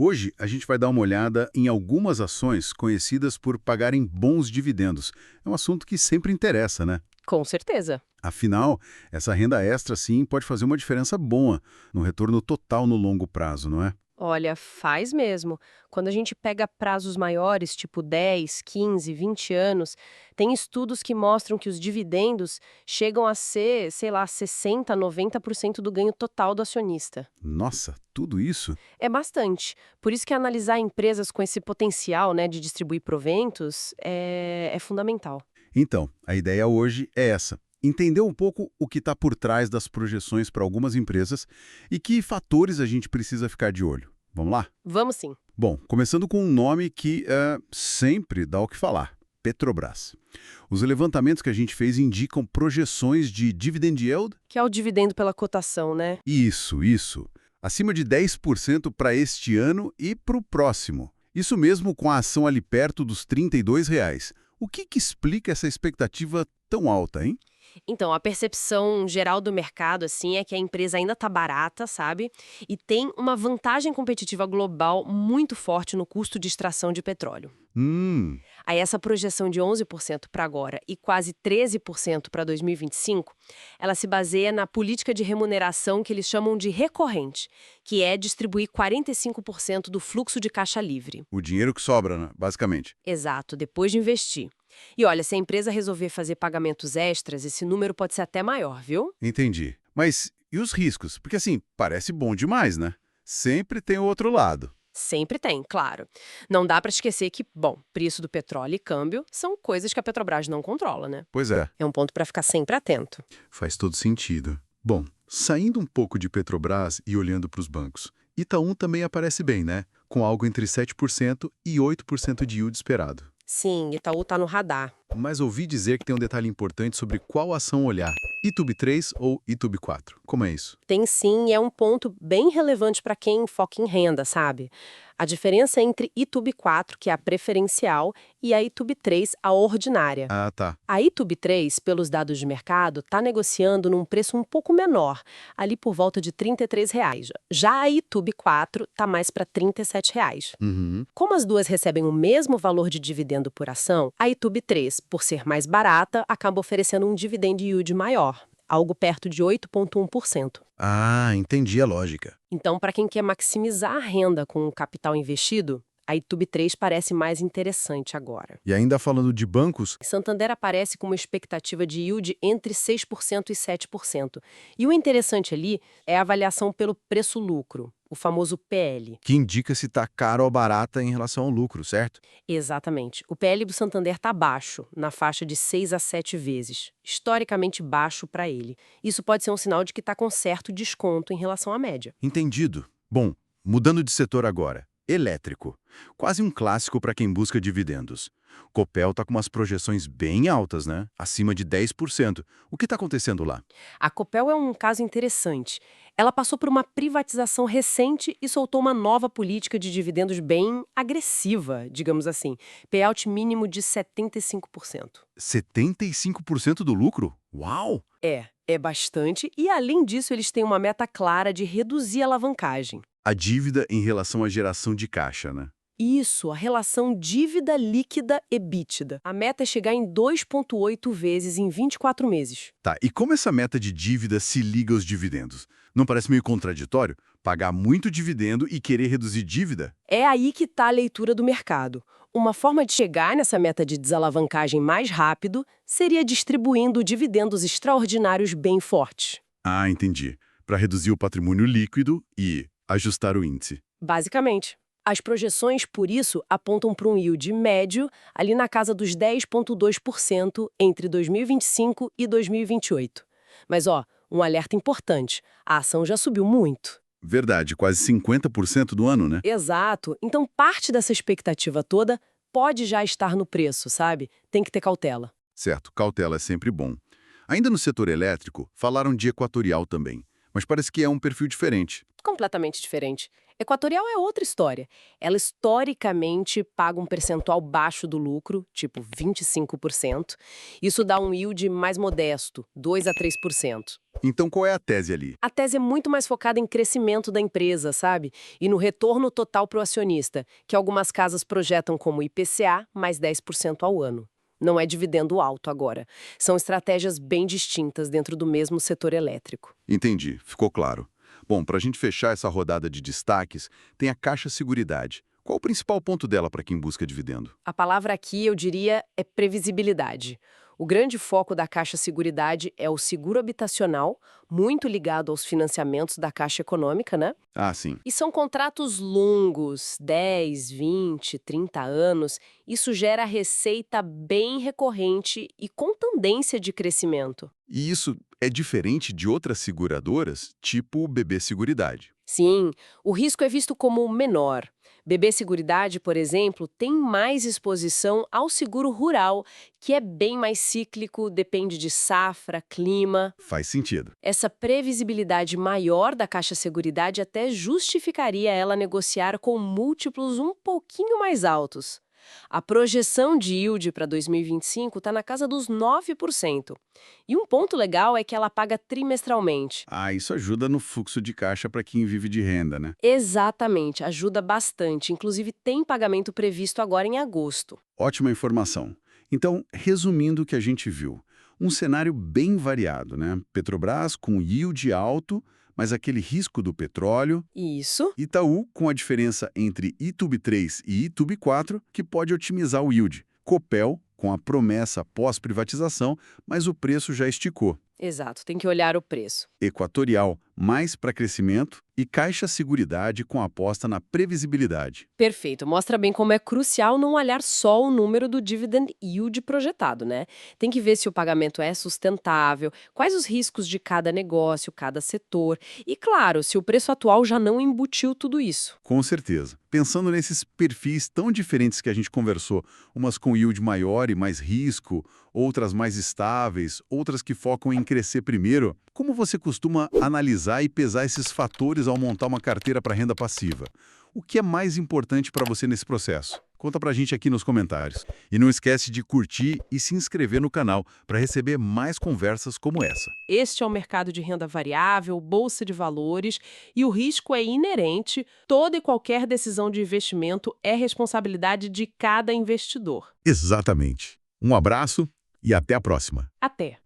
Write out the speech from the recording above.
Hoje, a gente vai dar uma olhada em algumas ações conhecidas por pagarem bons dividendos. É um assunto que sempre interessa, né? Com certeza. Afinal, essa renda extra, sim, pode fazer uma diferença boa no retorno total no longo prazo, não é? Olha, faz mesmo. Quando a gente pega prazos maiores, tipo 10, 15, 20 anos, tem estudos que mostram que os dividendos chegam a ser, sei lá, 60, 90% do ganho total do acionista. Nossa, tudo isso? É bastante. Por isso que analisar empresas com esse potencial, né, de distribuir proventos é fundamental. Então, a ideia hoje é essa. Entender um pouco o que está por trás das projeções para algumas empresas e que fatores a gente precisa ficar de olho. Vamos lá? Vamos sim. Bom, começando com um nome que sempre dá o que falar: Petrobras. Os levantamentos que a gente fez indicam projeções de dividend yield? Que é o dividendo pela cotação, né? Isso. Acima de 10% para este ano e para o próximo. Isso mesmo com a ação ali perto dos R$ 32. O que explica essa expectativa tão alta, hein? Então, a percepção geral do mercado, assim, é que a empresa ainda está barata, sabe? E tem uma vantagem competitiva global muito forte no custo de extração de petróleo. Hum, Aí essa projeção de 11% para agora e quase 13% para 2025, ela se baseia na política de remuneração que eles chamam de recorrente, que é distribuir 45% do fluxo de caixa livre. o dinheiro que sobra, né? Basicamente. Exato, depois de investir. E olha, se a empresa resolver fazer pagamentos extras, esse número pode ser até maior, viu? Entendi. Mas e os riscos? Porque assim, parece bom demais, né? Sempre tem o outro lado. Sempre tem, claro. Não dá para esquecer que, bom, preço do petróleo e câmbio são coisas que a Petrobras não controla, né? Pois é. É um ponto para ficar sempre atento. Faz todo sentido. Bom, saindo um pouco de Petrobras e olhando para os bancos, Itaú também aparece bem, né? Com algo entre 7% e 8% de yield esperado. Sim, Itaú tá no radar. Mas ouvi dizer que tem um detalhe importante sobre qual ação olhar: ITUB 3 ou ITUB 4. Como é isso? Tem sim, e é um ponto bem relevante para quem foca em renda, sabe? A diferença entre ITUB 4, que é a preferencial, e a ITUB 3, a ordinária. Ah, tá. A ITUB 3, pelos dados de mercado, está negociando num preço um pouco menor, ali por volta de R$ 33. Já a ITUB 4 está mais para R$ 37. Uhum. Como as duas recebem o mesmo valor de dividendo por ação, a ITUB 3, por ser mais barata, acaba oferecendo um dividend yield maior, algo perto de 8,1%. Ah, entendi a lógica. Então, para quem quer maximizar a renda com o capital investido, a ITUB 3 parece mais interessante agora. E ainda falando de bancos, Santander aparece com uma expectativa de yield entre 6% e 7%. E o interessante ali é a avaliação pelo preço-lucro, o famoso PL. que indica se está caro ou barata em relação ao lucro, certo? Exatamente. O PL do Santander está baixo, na faixa de 6 a 7 vezes. Historicamente baixo para ele. Isso pode ser um sinal de que está com certo desconto em relação à média. Entendido. Bom, mudando de setor agora. Elétrico. Quase um clássico para quem busca dividendos. Copel está com umas projeções bem altas, né? Acima de 10%. O que está acontecendo lá? A Copel é um caso interessante. Ela passou por uma privatização recente e soltou uma nova política de dividendos bem agressiva, digamos assim. Payout mínimo de 75%. 75% do lucro? Uau! É bastante. E além disso, eles têm uma meta clara de reduzir a alavancagem. A dívida em relação à geração de caixa, né? Isso, a relação dívida líquida EBITDA. A meta é chegar em 2,8 vezes em 24 meses. Tá, e como essa meta de dívida se liga aos dividendos? Não parece meio contraditório? Pagar muito dividendo e querer reduzir dívida? É aí que está a leitura do mercado. Uma forma de chegar nessa meta de desalavancagem mais rápido seria distribuindo dividendos extraordinários bem fortes. Ah, entendi. Para reduzir o patrimônio líquido e ajustar o índice. Basicamente. As projeções, por isso, apontam para um yield médio ali na casa dos 10,2% entre 2025 e 2028. Mas, um alerta importante. A ação já subiu muito. Verdade, quase 50% do ano, né? Exato. Então, parte dessa expectativa toda pode já estar no preço, sabe? Tem que ter cautela. Certo, cautela é sempre bom. Ainda no setor elétrico, falaram de Equatorial também, mas parece que é um perfil diferente. Completamente diferente. Equatorial é outra história. Ela historicamente paga um percentual baixo do lucro, tipo 25%. Isso dá um yield mais modesto, 2 a 3%. Então qual é a tese ali? A tese é muito mais focada em crescimento da empresa, sabe? E no retorno total para o acionista, que algumas casas projetam como IPCA mais 10% ao ano. Não é dividendo alto agora. São estratégias bem distintas dentro do mesmo setor elétrico. Entendi, ficou claro. Bom, para a gente fechar essa rodada de destaques, tem a Caixa Seguridade. Qual o principal ponto dela para quem busca dividendo? A palavra aqui, eu diria, é previsibilidade. O grande foco da Caixa Seguridade é o seguro habitacional, muito ligado aos financiamentos da Caixa Econômica, né? Ah, sim. E são contratos longos, 10, 20, 30 anos. Isso gera receita bem recorrente e com tendência de crescimento. E isso é diferente de outras seguradoras, tipo o BB Seguridade. Sim, o risco é visto como menor. BB Seguridade, por exemplo, tem mais exposição ao seguro rural, que é bem mais cíclico, depende de safra, clima. Faz sentido. Essa previsibilidade maior da Caixa Seguridade até justificaria ela negociar com múltiplos um pouquinho mais altos. A projeção de yield para 2025 está na casa dos 9%. E um ponto legal é que ela paga trimestralmente. Ah, isso ajuda no fluxo de caixa para quem vive de renda, né? Exatamente, ajuda bastante. Inclusive, tem pagamento previsto agora em agosto. Ótima informação. Então, resumindo o que a gente viu, um cenário bem variado, né? Petrobras com yield alto, mas aquele risco do petróleo. Isso. Itaú com a diferença entre ITUB 3 e ITUB 4, que pode otimizar o yield. Copel com a promessa pós-privatização, mas o preço já esticou. Exato, tem que olhar o preço. Equatorial, mais para crescimento, e Caixa Seguridade com aposta na previsibilidade. Perfeito, mostra bem como é crucial não olhar só o número do dividend yield projetado, né? Tem que ver se o pagamento é sustentável, quais os riscos de cada negócio, cada setor, e claro, se o preço atual já não embutiu tudo isso. Com certeza. Pensando nesses perfis tão diferentes que a gente conversou, umas com yield maior e mais risco, outras mais estáveis, outras que focam em crescer primeiro, como você costuma analisar e pesar esses fatores ao montar uma carteira para renda passiva? O que é mais importante para você nesse processo? Conta pra gente aqui nos comentários. E não esquece de curtir e se inscrever no canal para receber mais conversas como essa. Este é o mercado de renda variável, bolsa de valores, e o risco é inerente. Toda e qualquer decisão de investimento é responsabilidade de cada investidor. Exatamente. Um abraço e até a próxima. Até!